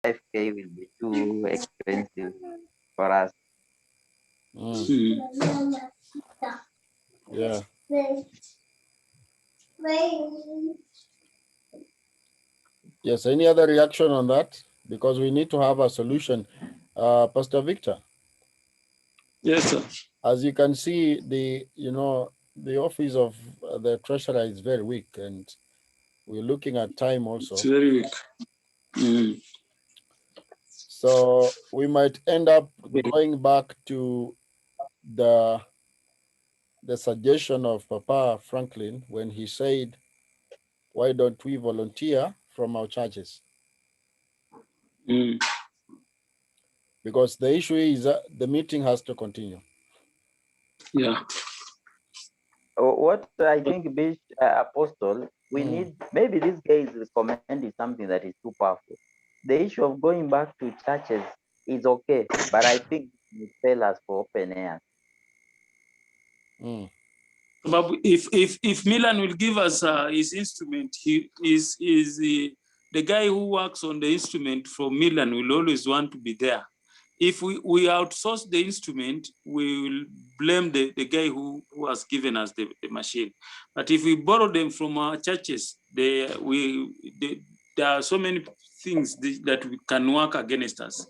5K will be too expensive for us. Yeah. Yes, any other reaction on that? Because we need to have a solution. Pastor Victor. Yes, sir. As you can see, the office of the treasurer is very weak, and we're looking at time also. It's very weak. So we might end up going back to the suggestion of Papa Franklin when he said, why don't we volunteer from our churches? Because the issue is that the meeting has to continue. Yeah. What I think, Apostle, we need, maybe this guy is recommending something that is too powerful. The issue of going back to churches is okay, but I think it fail us for open air. But if Milan will give us his instrument, he is the guy who works on the instrument from Milan will always want to be there. If we outsource the instrument, we will blame the guy who has given us the machine. But if we borrow them from our churches, there are so many things that we can work against us.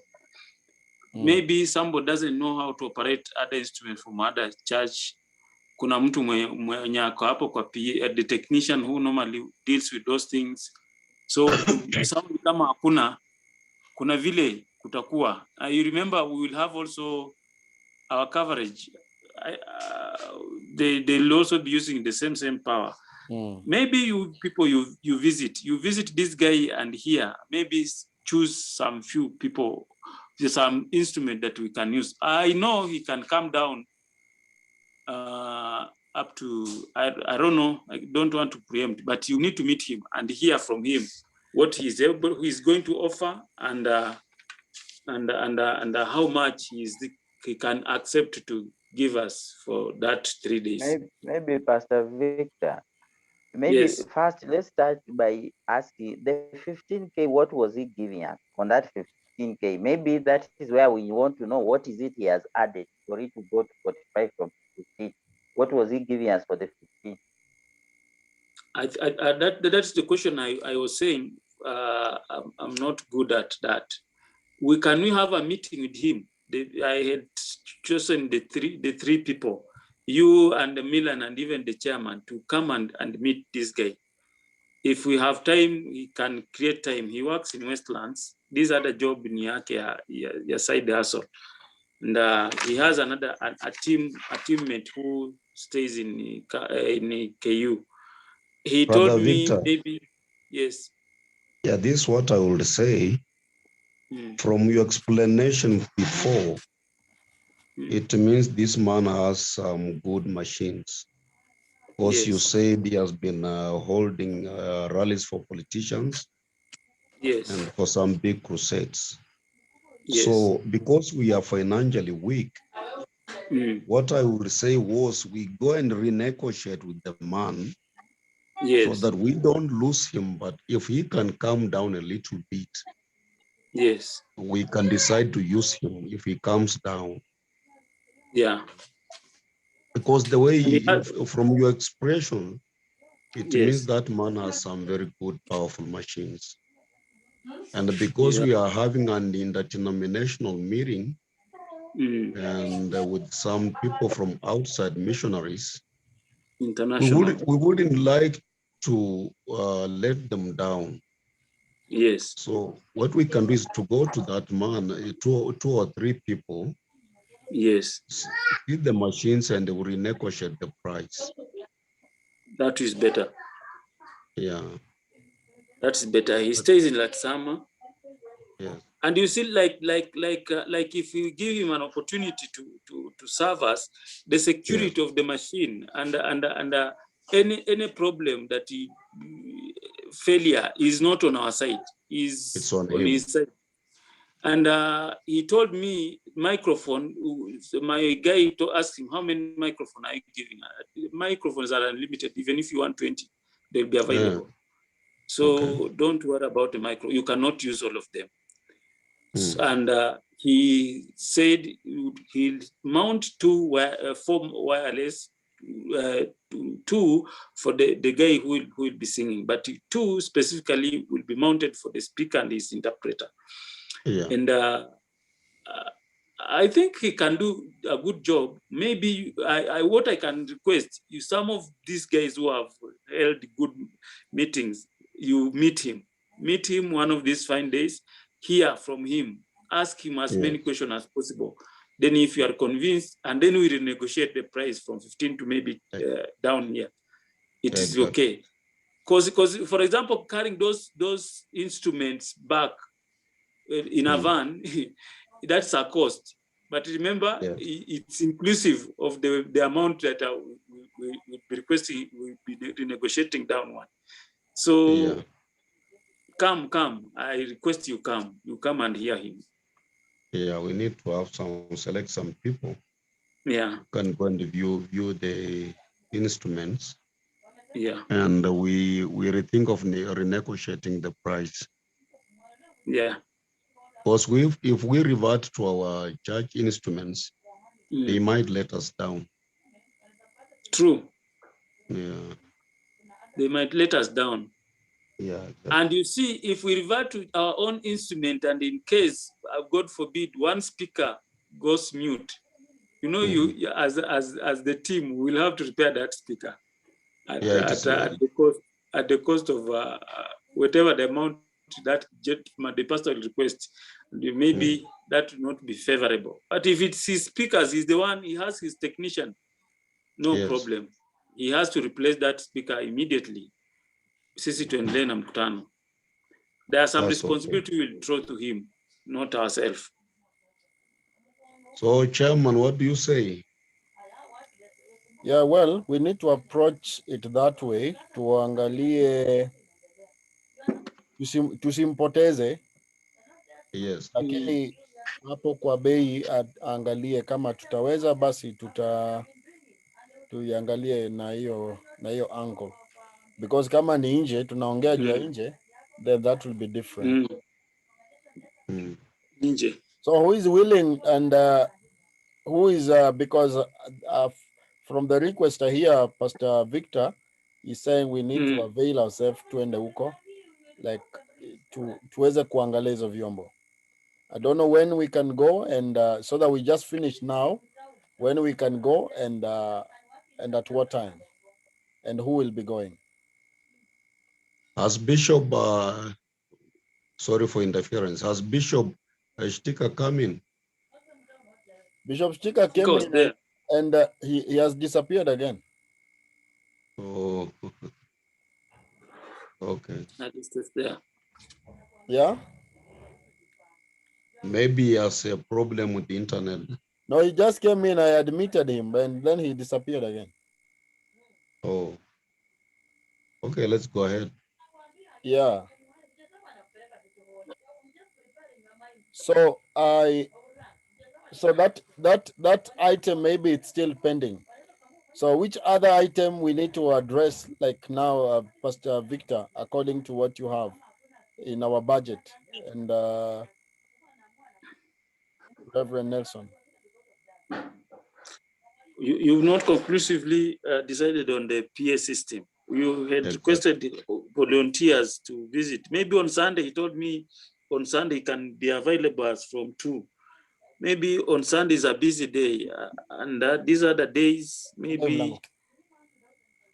Maybe somebody doesn't know how to operate other instruments from other church. Kuna mtu mwenye ako hapo kwa PA, the technician who normally deals with those things. So somebody kama kuna vile kutakuwa. You remember we will have also our coverage. They'll also be using the same power. Maybe you visit this guy and here, maybe choose some few people, some instrument that we can use. I know he can come down up to, I don't know, I don't want to preempt, but you need to meet him and hear from him what he's going to offer and how much he can accept to give us for that 3 days. Maybe Pastor Victor, maybe Yes. first let's start by asking the 15K, what was he giving us on that 15K? Maybe that is where we want to know what is it he has added for it to go to 45 from 15. What was he giving us for the 15? That's the question I was saying. I'm not good at that. Can we have a meeting with him? I had chosen the three people, you and the Milan and even the chairman, to come and meet this guy. If we have time, he can create time. He works in Westlands. These are the job in your side hustle. And he has a teammate who stays in KU. He Brother told me Victor, maybe, yes. Yeah, this is what I would say. From your explanation before, it means this man has some good machines. Because you said he has been holding rallies for politicians and for some big crusades. So because we are financially weak, what I would say was we go and renegotiate with the man so that we don't lose him. But if he can come down a little bit, we can decide to use him if he comes down. Yeah. Because the way, from your expression, it means that man has some very good, powerful machines. And because we are having an interdenominational meeting and with some people from outside missionaries, international, we wouldn't like to let them down. Yes. So what we can do is to go to that man, two or three people. Yes. See the machines and they will renegotiate the price. That is better. Yeah. That's better. He stays in Latsama. Yes. And you see, like if we give him an opportunity to serve us, the security of the machine and any problem that failure is not on our side, it's on his side. And he told me microphone. My guy asked him, how many microphones are you giving? Microphones are unlimited. Even if you want 20, they'll be available. So don't worry about the micro. You cannot use all of them. And he said he'll mount two four wireless, two for the guy who will be singing, but two specifically will be mounted for the speaker and his interpreter. Yeah. And I think he can do a good job. Maybe what I can request you, some of these guys who have held good meetings, you meet him one of these fine days, hear from him, ask him as many questions as possible. Then if you are convinced, and then we renegotiate the price from 15 to maybe down here. It is Exactly. okay. Because for example, carrying those instruments back in a van, that's a cost. But remember, Yes. it's inclusive of the amount that we will be requesting, we'll be renegotiating downward. So come, I request you come and hear him. Yeah, we need to have select some people Yeah. who can go and view the instruments. Yeah. And we rethink of renegotiating the price. Yeah. Because if we revert to our church instruments, they might let us down. True. Yeah. They might let us down. Yeah. Exactly. And you see, if we revert to our own instrument, and in case, God forbid, one speaker goes mute, you as the team will have to repair that speaker at the cost of whatever the amount that the pastor will request. Maybe that will not be favorable. But if it's his speakers, he's the one, he has his technician, no problem. He has to replace that speaker immediately. Sisi tuendelee na mkutano. There are some responsibility we'll throw to him, not ourselves. So, Chairman, what do you say? Yeah, well, we need to approach it that way. Tuangalie, tusimpoteze. Yes. Lakini hapo kwa bei angalie kama tutaweza, basi tuiangalie na hiyo angle, because kama ni nje tunaongea juu ya nje, then that will be different. Nje. So who is willing, and who is because from the request here, Pastor Victor is saying we need to avail ourselves tuende huko, like tuweze kuangalia hizo vyombo. I don't know when we can go, and so that we just finish now, when we can go, and at what time, and who will be going. As Bishop, sorry for interference, has Bishop Shtika come in? Bishop Stika came in, and he has disappeared again. Oh, okay. That is just there. Yeah? Maybe he has a problem with the internet. No, he just came in, I admitted him, and then he disappeared again. Oh. Okay, let's go ahead. Yeah. So that item, maybe it's still pending. So which other item we need to address, like now, Pastor Victor, according to what you have in our budget, and Reverend Nelson? You've not conclusively decided on the PA system. You had requested volunteers to visit. Maybe on Sunday, he told me on Sunday he can be available as from 2. Maybe on Sunday is a busy day, and these other days, maybe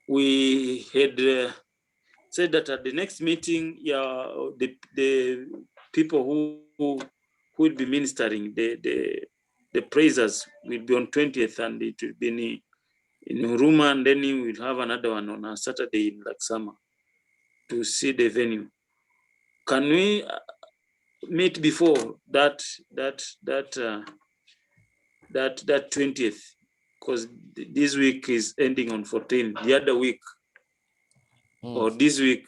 we had said that at the next meeting, the people who will be ministering, the praisers will be on 20th, and it will be in Huruma, and then we'll have another one on a Saturday in Laksama to see the venue. Can we meet before that 20th? Because this week is ending on 14th. The other week, or this week,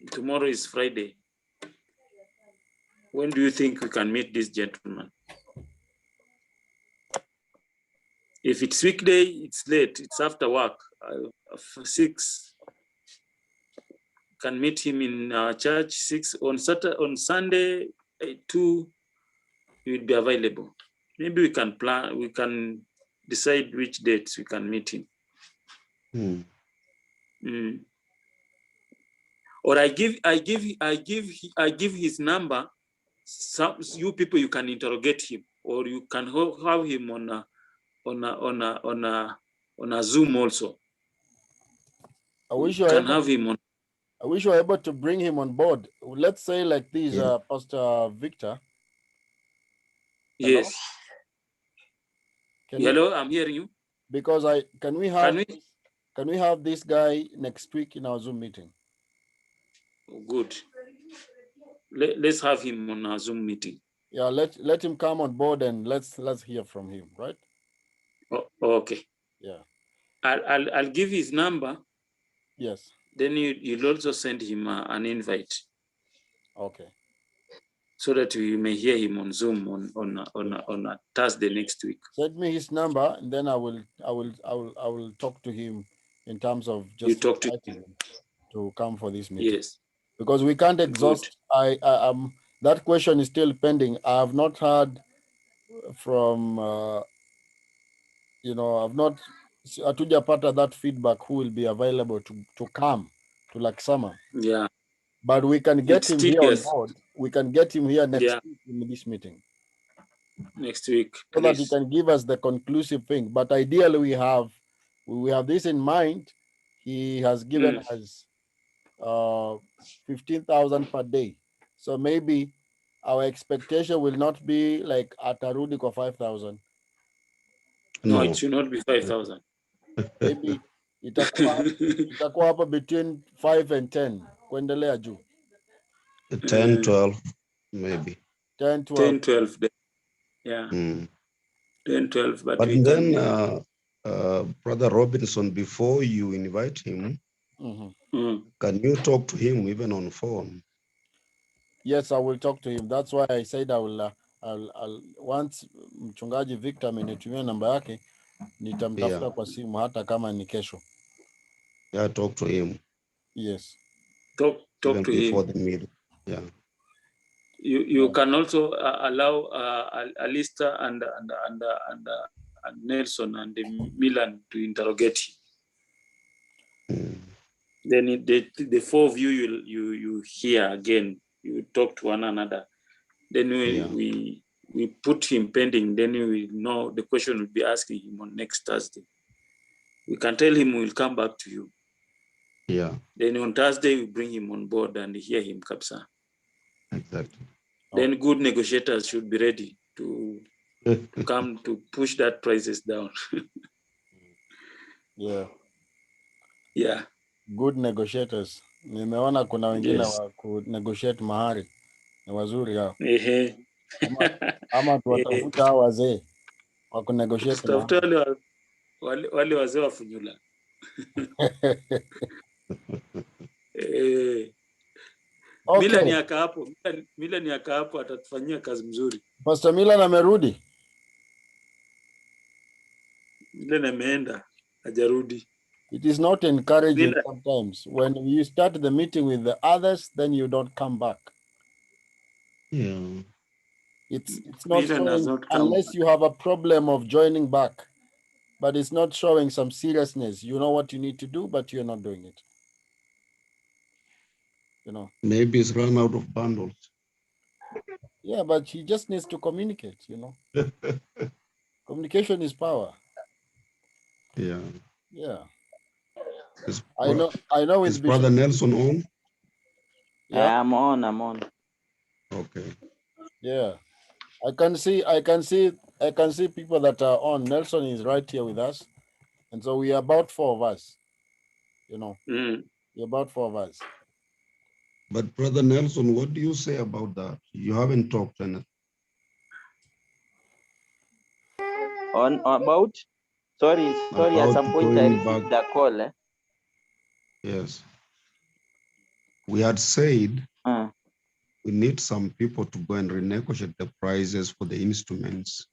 tomorrow is Friday. When do you think we can meet this gentleman? If it's weekday, it's late. It's after work. 6. Can meet him in our church 6 on Saturday, on Sunday 2. he will be available. Maybe we can plan, we can decide which dates we can meet him. Or I give his number. Some you people, you can interrogate him, or you can have him on a Zoom also. I wish you can have him on. I wish you were able to bring him on board. Let's say like this, Pastor Victor. Hello? Yes. Hello, I'm hearing you. Because can we have this guy next week in our Zoom meeting? Good. Let's have him on our Zoom meeting. Yeah, let him come on board and let's hear from him, right? Okay. Yeah. I'll give his number. Yes. Then you'll also send him an invite. Okay. So that you may hear him on Zoom on a Thursday next week. Send me his number, and then I will talk to him in terms of just inviting him to come for this meeting. Yes. Because we can't exhaust. That question is still pending. I have not heard from I've not hatujapata that feedback who will be available to come to Laksama. Yeah. But we can get him here on board. We can get him here next week in this meeting. Next week, so that he can give us the conclusive thing. But ideally, we have this in mind. He has given us 15,000 per day. So maybe our expectation will not be like atarudi kwa 5,000. No, it should not be 5,000. Maybe itakuwa hapa between 5 and 10 kuendelea juu. 10, 12 maybe. 10, 12. 10, 12. Yeah. 10, 12. But then, Brother Robinson, before you invite him, can you talk to him even on phone? Yes, I will talk to him. That's why I said I'll once mchungaji Victor amenitumia namba yake, nitamtafuta kwa simu hata kama ni kesho. Yeah, talk to him. Yes. Talk even to before him. the meal. Yeah. You can also allow Alistair and Nelson and Milan to interrogate him. Then the four of you hear again. You talk to one another. Then we put him pending. Then we know the question will be asking him on next Thursday. We can tell him we'll come back to you. Yeah. Then on Thursday we bring him on board and hear him, Kapsa. Exactly. Then good negotiators should be ready to come to push that prices down. Yeah. Yeah. Good negotiators. Nimeona kuna wengine wa ku negotiate mahari. Ni wazuri hao. Ama tuwatafuta hao wazee wa ku negotiate mahari. Wale wazee wa Funyula. Milan yaka hapo atatufanyia kazi mzuri. Pastor Milan amerudi? Milan ameenda, hajarudi. It is not encouraging sometimes. When you start the meeting with the others, then you don't come back. Yeah. It's not showing unless you have a problem of joining back. But it's not showing some seriousness. You know what you need to do, but you're not doing it. You know. Maybe it's run out of bundles. Yeah, but he just needs to communicate, you know. Communication is power. Yeah. Yeah. I know with is Brother Nelson on? Yeah. I'm on. Okay. Yeah. I can see people that are on. Nelson is right here with us. And so we are about 4 of us. You know. We're about 4 of us. But Brother Nelson, what do you say about that? You haven't talked anything. On about? Sorry, at some point I received the call. Yes. We had said we need some people to go and renegotiate the prices for the instruments.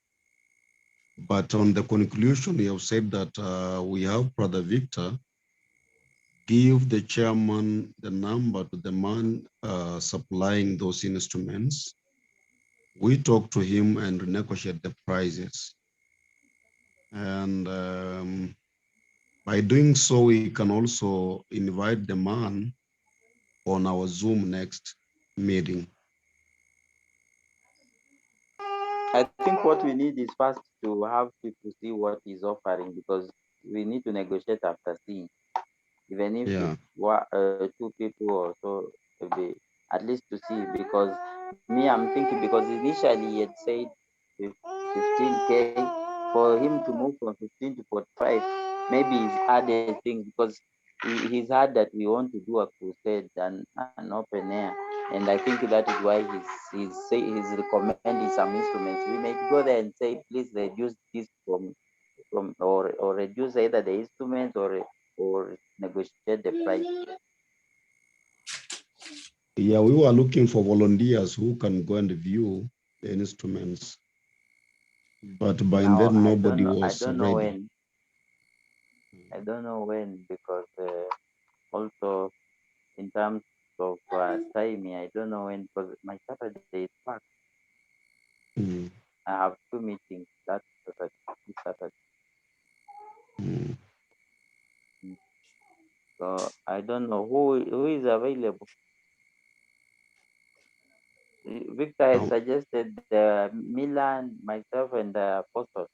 But on the conclusion, you have said that we have Brother Victor give the chairman the number to the man supplying those instruments. We talk to him and negotiate the prices. And by doing so, we can also invite the man on our Zoom next meeting. I think what we need is first to have people see what he's offering, because we need to negotiate after seeing. Even if Yeah. it's two people or so, be at least to see. Because me, I'm thinking, because initially he had said 15K, for him to move from 15 to 45, maybe he's added things, because he's heard that we want to do a crusade and an open air, and I think that is why he's recommending some instruments. We may go there and say, please reduce this from or reduce either the instruments or negotiate the price. Yeah, we were looking for volunteers who can go and view the instruments, but by Now then I nobody don't know. I was don't know ready. when. I don't know when, because also in terms of timing, I don't know when, because my Saturday is packed. Mm, I have two meetings that Saturday. This Saturday. mm. Mm. So I don't know who is available. Victor had Um, suggested Milan, myself, and the Apostle.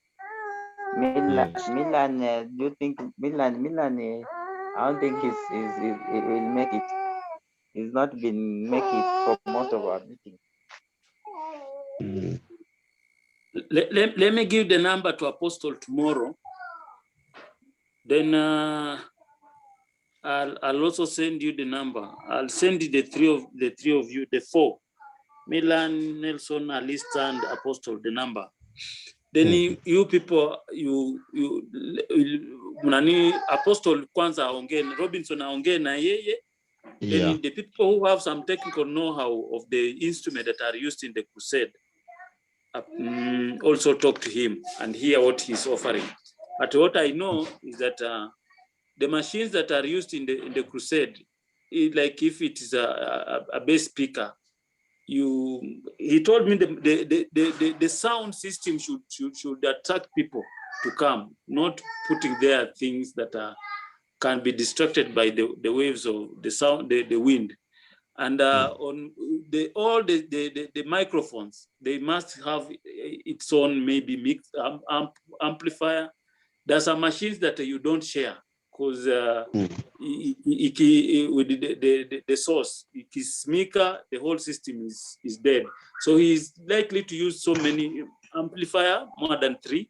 yes. Milan, do you think Milan? I don't think he will make it. He's not been make it for most of our meetings. Mm, Let me give the number to Apostle tomorrow. Then I'll also send you the number. I'll send you the three of you, the four: Milan, Nelson, Alista, and Apostle. The number. Then mhm. you people, nani Apostle kwanza aongee, Robinson aongee na yeye. Yeah. Then the people who have some technical know-how of the instrument that are used in the crusade also talk to him and hear what he's offering. But what I know is that the machines that are used in the crusade, like if it is a bass speaker, he told me the sound system should attract people to come, not putting there things that can be distracted by the waves of the sound, the wind. And Mm, on all the microphones, they must have its own maybe mixed amplifier. There are some machines that you don't share, because mm, with the source, ikisimika, the whole system is dead. So he's likely to use so many amplifier, more than 3.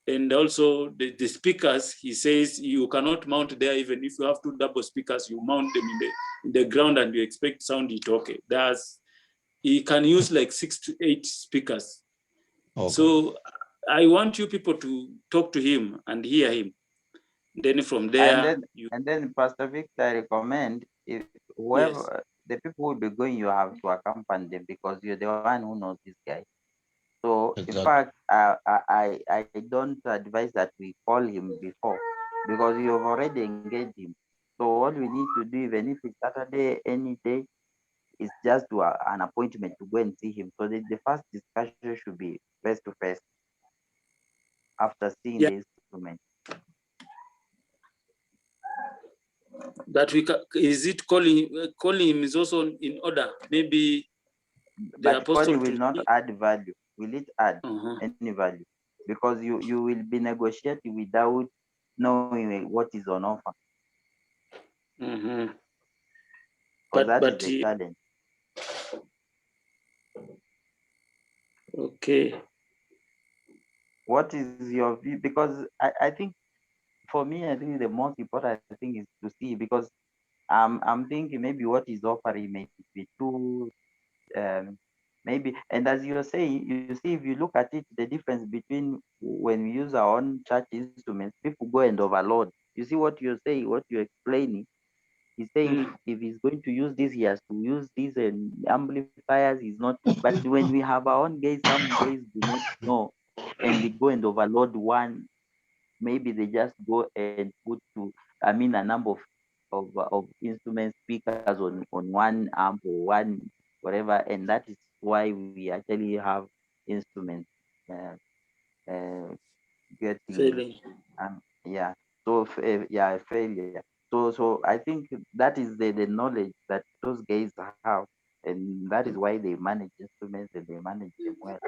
And also the speakers, he says you cannot mount there. Even if you have 2 double speakers, you mount them in the ground and you expect sound it okay. He can use like 6 to 8 speakers. okay. So I want you people to talk to him and hear him. Then from And there, then Pastor Victor, I recommend, if yes. whoever the people will be going, you have to accompany them, because you're the one who knows this guy. So in Exactly. fact, I don't advise that we call him before, because you have already engaged him. So all we need to do, even if it's Saturday, any day, is just to an appointment to go and see him. So the first discussion should be face to face after seeing Yeah, the instrument. that we is it calling him is also in order. Maybe the But apostle calling will to not add value. Will it add uh-huh. any value? Because you will be negotiating without knowing what is on offer. Uh-huh. Because that is But the challenge. okay. What is your view? Because I think, for me, I think the most important thing is to see, because I'm thinking maybe what is offering may be too maybe. And as you're saying, you see, if you look at it, the difference between when we use our own church instruments, people go and overload. You see what you're saying, what you're explaining. He's saying if he's going to use this, he has to use these and amplifiers. He's not. But when we have our own guys, some guys do not know, and they go and overload one. Maybe they just go and put a number of instrument speakers on one amp or one whatever, and that is why we actually have instruments uh, uh, getting Failing. yeah. So yeah, failure. So I think that is the knowledge that those guys have, and that is why they manage instruments and they manage them well.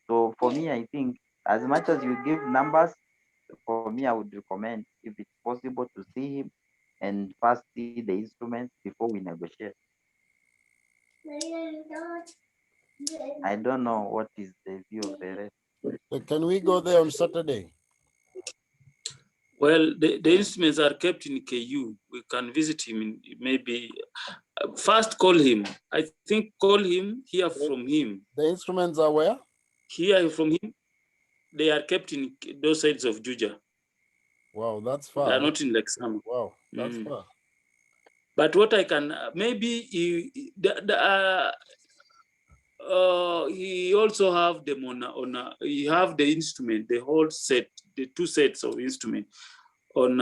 So for me, I think as much as you give numbers, for me, I would recommend if it's possible to see him and first see the instruments before we negotiate. I don't know what is the view of the rest. So can we go there on Saturday? Well, the instruments are kept in KU. We can visit him in maybe first call him. I think call him, hear from him. The instruments are where? Hear from him. They are kept in those sides of Juja. Wow, that's They are far. not in Lexama. Wow, that's Mm. far. But what I can maybe he also have them he have the instrument, the whole set, the two sets of instrument on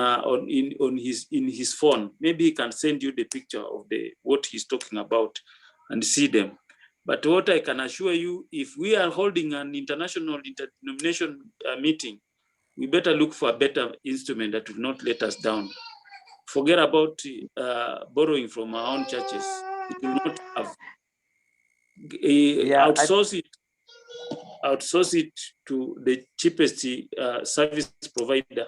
his phone. Maybe he can send you the picture of the what he's talking about and see them. But what I can assure you, if we are holding an international interdenomination meeting, we better look for a better instrument that will not let us down. Forget about borrowing from our own churches. It will not have. Yeah, Outsource it to the cheapest service provider.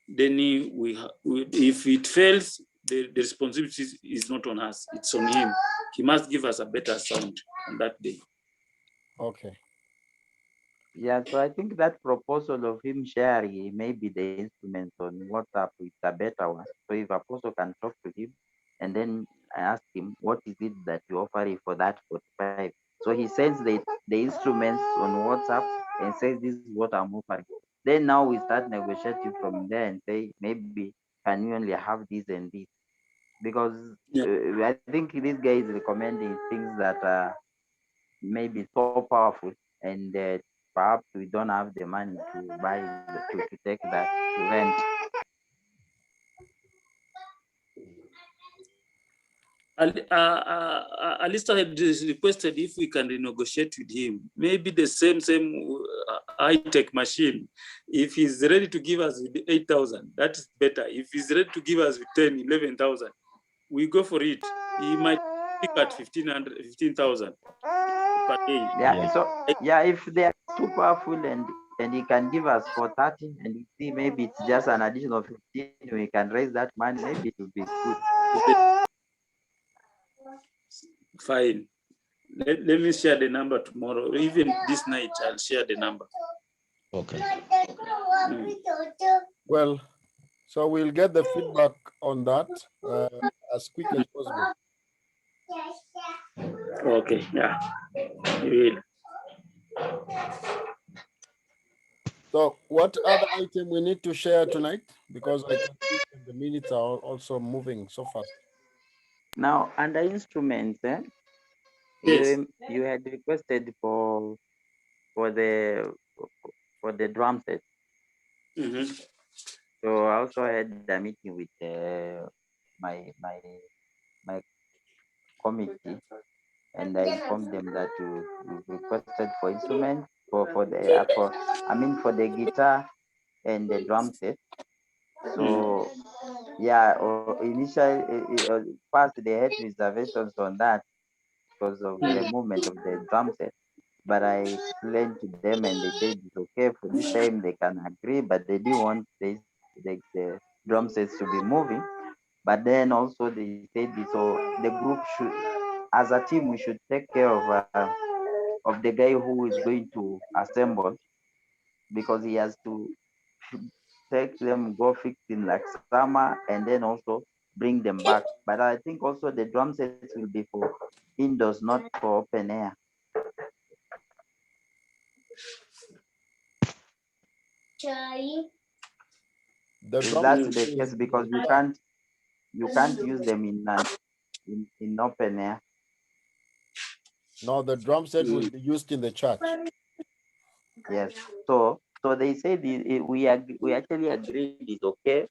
Then if it fails, the responsibility is not on us, it's on him. He must give us a better sound on that day. Okay. yeah. So I think that proposal of him sharing maybe the instruments on WhatsApp is a better one. So if Apostle can talk to him and then I ask him what is it that you offer for that 45. So he sends the instruments on WhatsApp and says this is what I'm offering. Then now we start negotiating from there and say maybe can you only have this and this, because Yeah. I think this guy is recommending things that are maybe so powerful, and perhaps we don't have the money to to take that to rent. Alista had requested if we can renegotiate with him, maybe the same high-tech machine. If he's ready to give us with 8,000, that is better. If he's ready to give us with 10, 11,000, we go for it. He might pick at 1,500, 15,000 per day. Yeah. Yeah. So yeah, if they are too powerful and he can give us for 30 and we see maybe it's just an additional 15, we can raise that money, maybe it will be good. Fine. Let me share the number tomorrow. Even this night, I'll share the number. Okay. Well, so we'll get the feedback on that as quick as possible. Okay, yeah, you will. So what other item we need to share tonight? Because I can see that the minutes are also moving so fast. Now under instruments, Yes. you had requested for the for the drum set. Mm-hmm. So I also had a meeting with my committee, and I informed them that you requested for instruments for the for the guitar and the drum set. So yeah, initially first they had reservations on that because of the movement of the drum set. But I explained to them and they said it's okay for this time they can agree, but they didn't want the drum sets to be moving. But then also they said so the group should, as a team, we should take care of the guy who is going to assemble, because he has to take them, go fix in like summer, and then also bring them back. But I think also the drum sets will be for indoors, not for open air. The If drum that's set the is case, in the because church. you can't use them in open air. No, the drum set will be used in the church. Yes. So they said we actually agreed it's okay,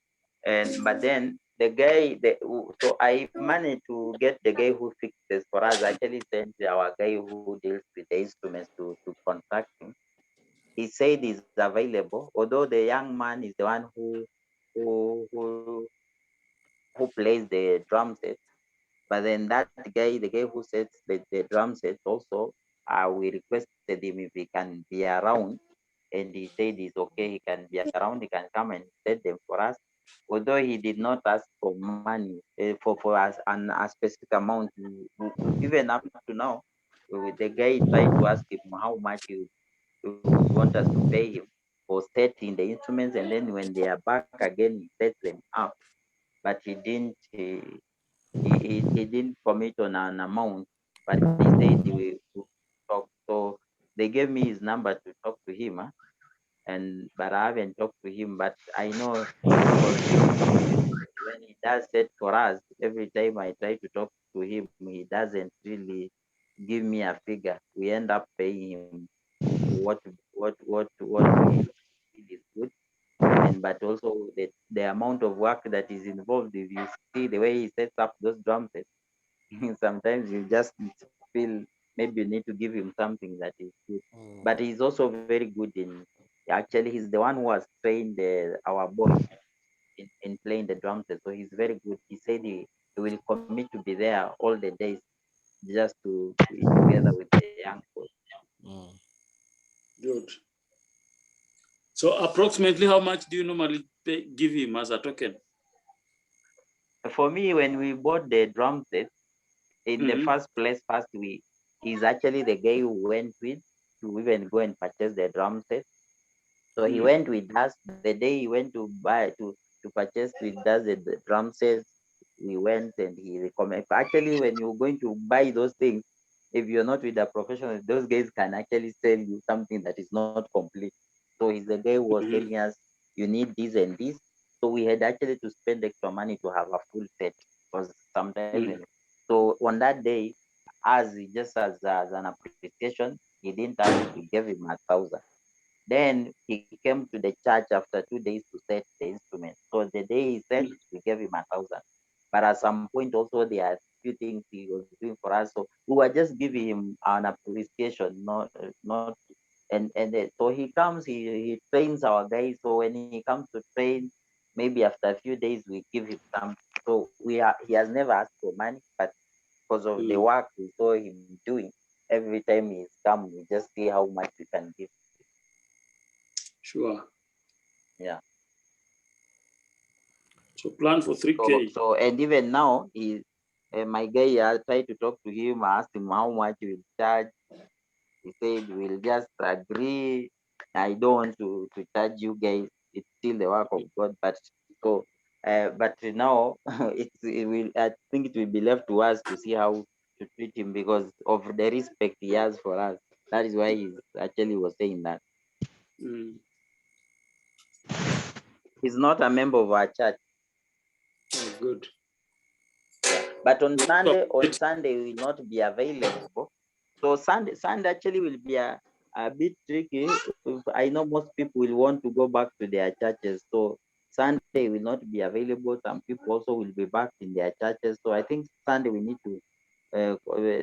and but then so I managed to get the guy who fixes for us. Actually, sent our guy who deals with the instruments to contact him. He said he's available, although the young man is the one who who who plays the drum set. But then that guy, the guy who sets the drum set also, we requested him if he can be around, and he said he's okay. He can be around. He can come and set them for us. Although he did not ask for money for us a specific amount, even up to now, the guy tried to ask him how much he would want us to pay him for setting the instruments, and then when they are back again, he sets them up. But he didn't. He didn't commit on an amount, but he said he will talk. So they gave me his number to talk to him, and but I haven't talked to him. But I know because when he does that for us, every time I try to talk to him, he doesn't really give me a figure. We end up paying him what we feel is good, and but also the amount of work that is involved. If you see the way he sets up those drum sets, sometimes you just feel maybe you need to give him something that is good. Mm. But he's also very good in, actually he's the one who has trained our boy in playing the drum set. So he's very good. He said he will commit to be there all the days just to be together with the young boy. Mm. Good. So approximately how much do you normally give him as a token? For me, when we bought the drum set, in the Mm-hmm. first place, he's actually the guy who went with to even go and purchase the drum set. So he Mm-hmm. went with us the day he went to buy to purchase with us the drum sets. We went and he recommended. Actually, when you're going to buy those things, if you're not with a professional, those guys can actually sell you something that is not complete. So he's the guy who was telling Mm-hmm. us you need this and this. So we had actually to spend extra money to have a full set because sometimes Mm-hmm. so on that day, as just as an appreciation, he didn't ask. We gave him 1,000. Then he came to the church after 2 days to set the instrument. So the day he set, we gave him 1,000. But at some point also there are few things he was doing for us. So we were just giving him an appreciation, not so he comes, he trains our guys. So when he comes to train, maybe after a few days we give him something. So he has never asked for money, but because of the Mm-hmm. work we saw him doing, every time he's come, we just see how much we can give. Sure. Yeah. So plan for So 3K. so and even now my guy, I tried to talk to him. I asked him how much he will charge. He said we'll just agree. I don't want to charge you guys. It's still the work of God. But now it will. I think it will be left to us to see how to treat him because of the respect he has for us. That is why he's actually was saying that Mm. he's not a member of our church. Oh, good. Yeah, but on We'll Sunday, on cooperate. Sunday we will not be available. So Sunday actually will be a bit tricky. I know most people will want to go back to their churches. So Sunday will not be available. Some people also will be back in their churches. So I think Sunday we need to.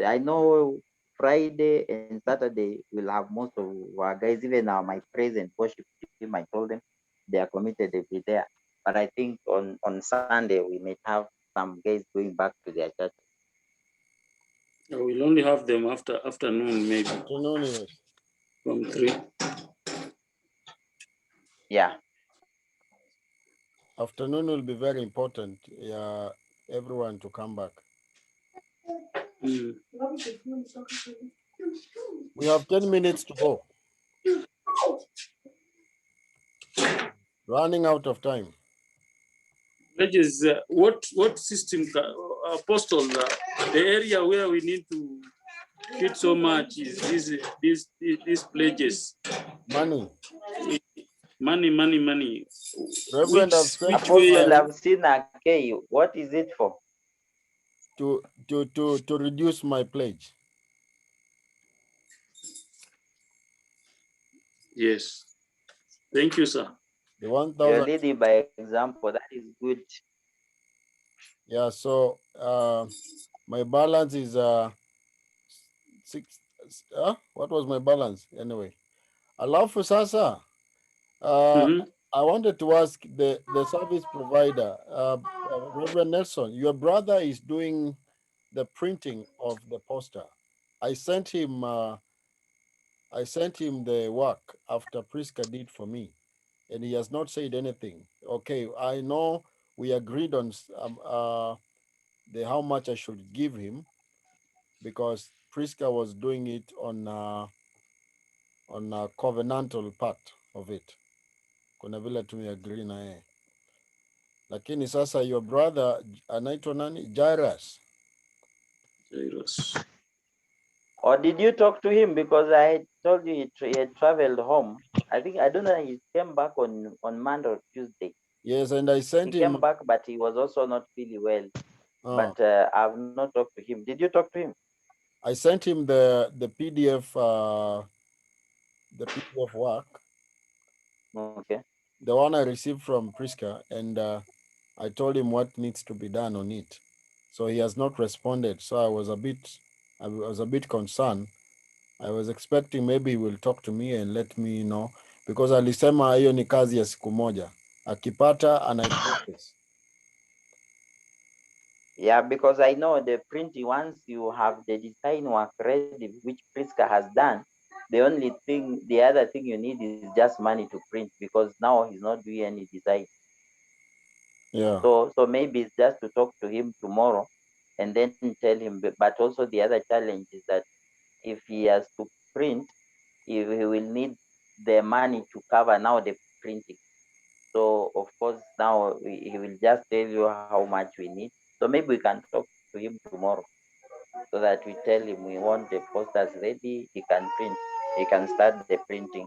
I know Friday and Saturday we'll have most of our guys. Even my present worship team, I told them they are committed. They'll be there. But I think on Sunday we may have some guys going back to their church. We'll only have them after afternoon, maybe Afternoon, yes. from 3. Yeah. Afternoon will be very important. Yeah, everyone to come back. Mm. We have 10 minutes to go. Running out of time. Judges, what system, Apostle, the area where we need to hit so much is these pledges. Money. Money, money, money. Reverend have sent Which you way Apostle, are we? I've seen a K. What is it for? to reduce my pledge. Yes. Thank you, sir. The You're 1,000. leading by example. That is good. Yeah, so my balance is six. What was my balance anyway? Alafu sasa, uh, Mhm. I wanted to ask the service provider, Reverend Nelson. Your brother is doing the printing of the poster. I sent him. I sent him the work after Priska did for me, and he has not said anything. Okay, I know we agreed on the how much I should give him because Priska was doing it on a covenantal part of it. Kuna vile tumeagree na yeye, lakini sasa your brother anaitwa nani? Jairus. Jairus. Or did you talk to him? Because I had told you he had traveled home. I think I don't know. He came back on Monday or Tuesday. Yes, and I He sent came him. back, but he was also not feeling well. Uh, But I've not talked to him. Did you talk to him? I sent him the PDF, the PDF work, Okay. the one I received from Priska, and I told him what needs to be done on it. So he has not responded. So I was a bit concerned. I was expecting maybe he will talk to me and let me know because alisema hiyo ni kazi ya siku moja, akipata anaiprocess. Yeah, because I know the printing, once you have the design work ready, which Priska has done, the other thing you need is just money to print because now he's not doing any design. Yeah. So maybe it's just to talk to him tomorrow and then tell him. But also the other challenge is that if he has to print, he will need the money to cover now the printing. So of course now he will just tell you how much we need. So maybe we can talk to him tomorrow so that we tell him we want the posters ready. He can print. He can start the printing.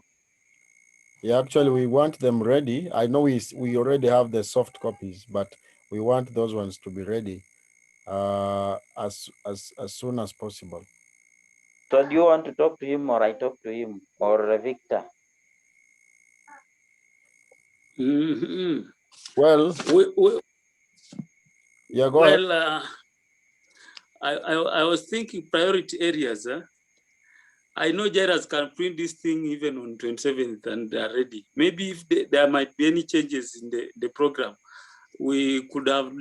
Yeah, actually, we want them ready. I know we already have the soft copies, but we want those ones to be ready as soon as possible. So do you want to talk to him or I talk to him or Victor? Mhm. Well, We, yeah, go ahead. well, I was thinking priority areas. I know Jairus can print this thing even on 27th and they are ready. Maybe if there might be any changes in the program, we could have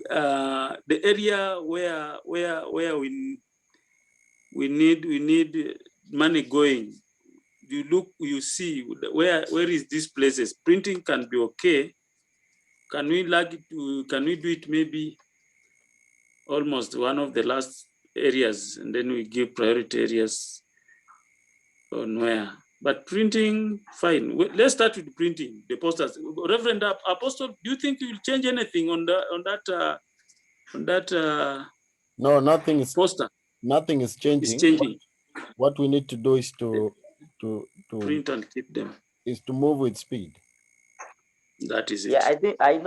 the area where we need money going. You look, you see where is these places. Printing can be okay. Can we do it maybe almost one of the last areas, and then we give priority areas on where. But printing, fine. Let's start with printing the posters. Reverend Apostle, do you think you will change anything on that No, poster? nothing is It's changing. changing. What we need to do is to Print and keep them. move with speed. That is Yeah, it. I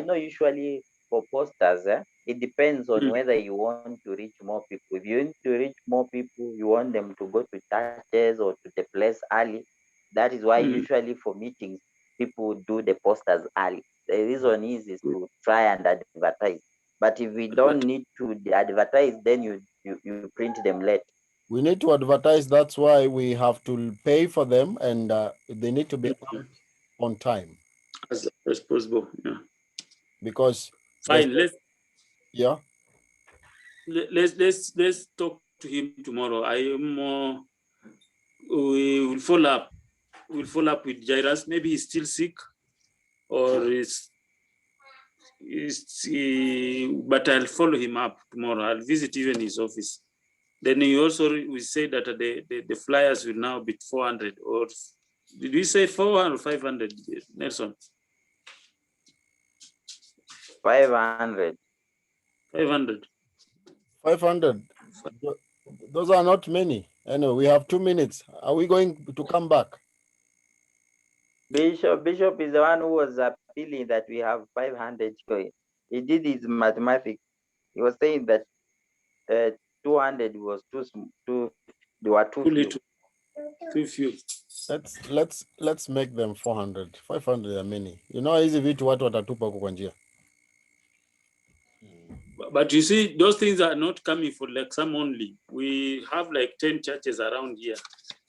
know usually for posters, it depends on Mm. whether you want to reach more people. If you want to reach more people, you want them to go to churches or to the place early. That is why Mm. usually for meetings, people do the posters early. The reason is to try and advertise. But if we don't But need to advertise, then you print them late. We need to advertise. That's why we have to pay for them, and they need to be out on time as possible. Yeah. because there's Fine. Let's yeah. let, let's let's let's talk to him tomorrow. We will follow up. We'll follow up with Jairus. Maybe he's still sick or but I'll follow him up tomorrow. I'll visit even his office. Then he also we say that the flyers will now be 400 or did we say 400 or 500, Nelson? 500. 500. 500. Those are not many. Anyway, we have 2 minutes. Are we going to come back? Bishop is the one who was appealing that we have 500 coin. He did his mathematics. He was saying that uh, 200 was they were too Too few. little, too few. Let's make them 400. 500 are many. You know hizi vitu watu watatupa huko kwa njia. But you see, those things are not coming for like some only. We have like 10 churches around here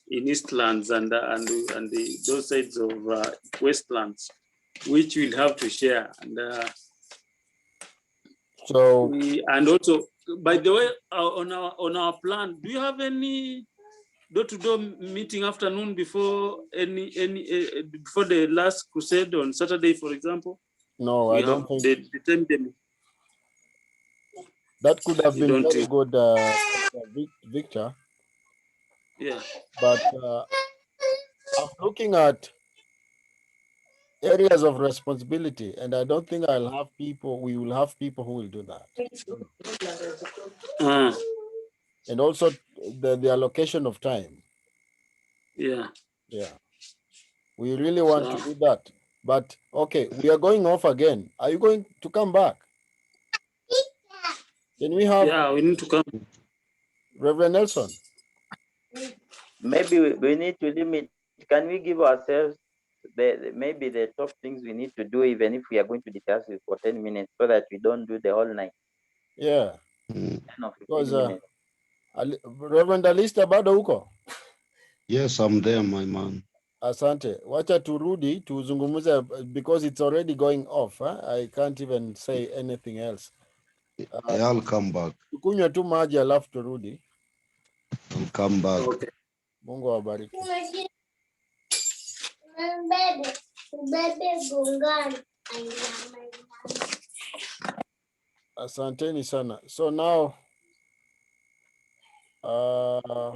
in Eastlands and those sides of Westlands, which we'll have to share. And So and also, by the way, on our plan, do you have any door-to-door meeting afternoon before before the last crusade on Saturday, for example? no, I We don't have think the time that could have you been don't very good, Victor. yeah. But I'm looking at areas of responsibility, and I don't think I'll have people. We will have people who will do that. I don't know. And also the allocation of time. Yeah. Yeah, we really want to So do that. But okay, we are going off again. Are you going to come back? Can we have yeah, we need to come. Reverend Nelson? Maybe we need to limit. Can we give ourselves maybe the top things we need to do, even if we are going to discuss it for 10 minutes, so that we don't do the whole night, Yeah, 10 or because 15 minutes. Reverend Alista bado huko? Yes, I'm there, my man. Asante. Wacha turudi tuzungumuze because it's already going off. Huh? I can't even say anything else. Yeah, I'll come back. Tukunywe tu maji alafu turudi. I'll come back. Okay. Mungu awabariki. Asanteni sana. So now uh